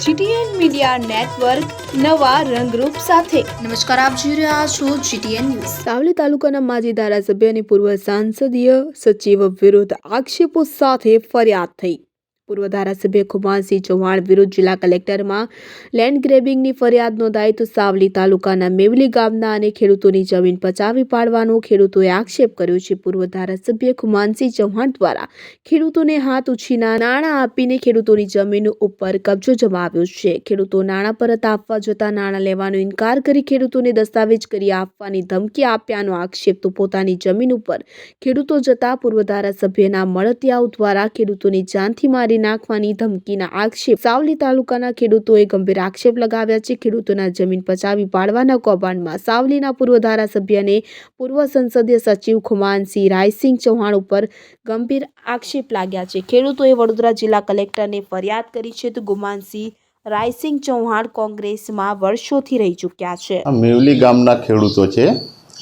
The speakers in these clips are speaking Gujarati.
જીટીએન મીડિયા નેટવર્ક નવા રંગરૂપ સાથે। નમસ્કાર, આપ જોઈ રહ્યા છો જીટીએન ન્યૂઝ। સાવલી તાલુકાના માજી ધારાસભ્ય અને પૂર્વ સાંસદીય સચિવ વિરુદ્ધ આક્ષેપો સાથે ફરિયાદ થઈ। પૂર્વ ધારાસભ્ય ખુમાનસિંહ ચૌહાણ વિરુદ્ધ જિલ્લા કલેક્ટરમાં લેન્ડ ગ્રેબિંગની ફરિયાદ નોંધાઈ તો સાવલી તાલુકાના મેવલી ગામના અને ખેડૂતોની જમીન પચાવી પાડવાનો ખેડૂતોએ આક્ષેપ કર્યો છે। પૂર્વ ધારાસભ્ય ખુમાનસિંહ ચૌહાણ દ્વારા ખેડૂતોને હાથ ઉછીના નાણાં આપીને ખેડૂતોની જમીન ઉપર કબજો જમાવ્યો છે। ખેડૂતો નાણાં પરત આપવા જતા નાણાં લેવાનો ઇનકાર કરી ખેડૂતોને દસ્તાવેજ કરી આપવાની ધમકી આપ્યાનો આક્ષેપ તો પોતાની જમીન ઉપર ખેડૂતો જતા પૂર્વ ધારાસભ્યના મળતિયાઓ દ્વારા ખેડૂતોની જાનથી મારી નાખવાની ધમકીના આક્ષેપ સાવલી તાલુકાના ખેડૂતોએ ગંભીર આક્ષેપ લગાવ્યા છે। ખેડૂતોના જમીન પચાવી પાડવાના કૌભાંડમાં સાવલીના પૂર્વ ધારાસભ્ય અને પૂર્વ સંસદીય સચિવ ખુમાનસિંહ રાયસિંહ ચૌહાણ ઉપર ગંભીર આક્ષેપ લાગ્યા છે। ખેડૂતોએ વડોદરા જિલ્લા કલેક્ટરને ફરિયાદ કરી છે તો ખુમાનસિંહ રાયસિંહ ચૌહાણ કોંગ્રેસમાં વર્ષોથી રહી ચૂક્યા છે। મેવલી ગામના ખેડૂતો છે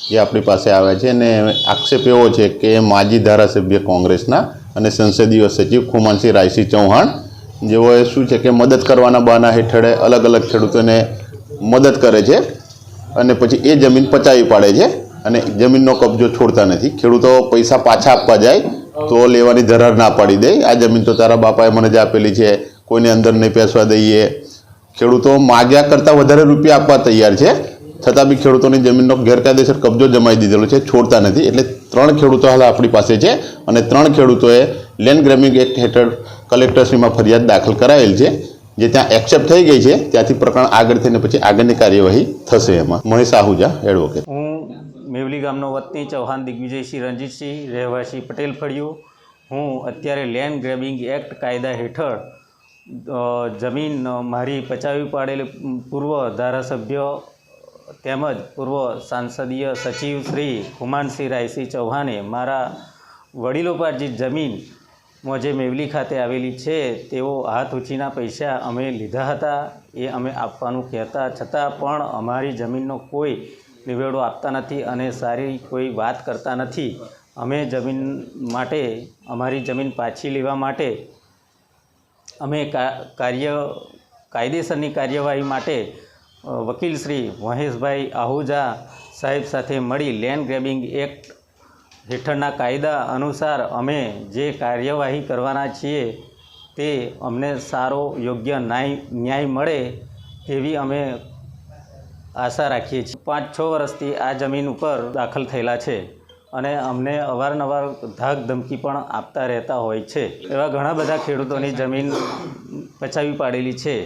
જે આપણી પાસે આવ્યા છે અને આક્ષેપ એવો છે કે માજી ધારાસભ્ય કોંગ્રેસના અને સંસદીય સચિવ ખુમાનસિંહ રાયસિંહ ચૌહાણ જેઓએ શું છે કે મદદ કરવાના બહાના હેઠળ અલગ અલગ ખેડૂતોને મદદ કરે છે અને પછી એ જમીન પચાવી પાડે છે અને જમીનનો કબજો છોડતા નથી। ખેડૂતો પૈસા પાછા આપવા જાય તો લેવાની ધરાર ના પાડી દે, આ જમીન તો તારા બાપાએ મને જ આપેલી છે, કોઈને અંદર નહીં પેસવા દઈએ। ખેડૂતો માગ્યા કરતાં વધારે રૂપિયા આપવા તૈયાર છે, છતાં બી ખેડૂતોની જમીનનો ગેરકાયદેસર કબજો જમાવી દીધેલો છે, છોડતા નથી। એટલે 3 ખેડૂતો હાલ આપણી પાસે છે અને 3 ખેડૂતોએ લેન્ડ ગ્રેબિંગ એક્ટ હેઠળ કલેક્ટરશ્રીમાં ફરિયાદ દાખલ કરાયેલ છે, જે ત્યાં એક્સેપ્ટ થઈ ગઈ છે। ત્યાંથી પ્રકરણ આગળ થઈને પછી આગળની કાર્યવાહી થશે। એમાં મહેશ આહુજા એડવોકેટ। હું મેવલી ગામનો વતની ચૌહાણ દિગ્વિજયસિંહ રણજીતસિંહ રહેવાસી પટેલ ફળિયું। હું અત્યારે લેન્ડ ગ્રેબિંગ એક્ટ કાયદા હેઠળ જમીન મારી પચાવી પાડેલી પૂર્વ ધારાસભ્ય તેમજ પૂર્વ સાંસદીય સચિવ શ્રી ખુમાનસિંહ રાયસિંહ ચૌહાણે મારા વડીલોપાર્જિત જમીનમાં જે મેવલી ખાતે આવેલી છે તેઓ હાથ ઉછીના પૈસા અમે લીધા હતા, એ અમે આપવાનું કહેતા છતાં પણ અમારી જમીનનો કોઈ નિવેડો આપતા નથી અને સારી કોઈ વાત કરતા નથી। અમે જમીન માટે અમારી જમીન પાછી લેવા માટે અમે કાયદેસરની કાર્યવાહી માટે વકીલ શ્રી મહેશભાઈ આહુજા સાહેબ સાથે મળી લેન્ડ ગ્રેબિંગ એક્ટ હેઠળના કાયદા અનુસાર અમે જે કાર્યવાહી કરવાના છીએ તે અમને સારો યોગ્ય ન્યાય મળે તેવી અમે આશા રાખીએ છીએ। 5-6 વર્ષથી આ જમીન ઉપર દાખલ થયેલા છે અને અમને અવારનવાર ધાક ધમકી પણ આપતા રહેતા હોય છે। એવા ઘણા બધા ખેડૂતોની જમીન પચાવી પાડેલી છે।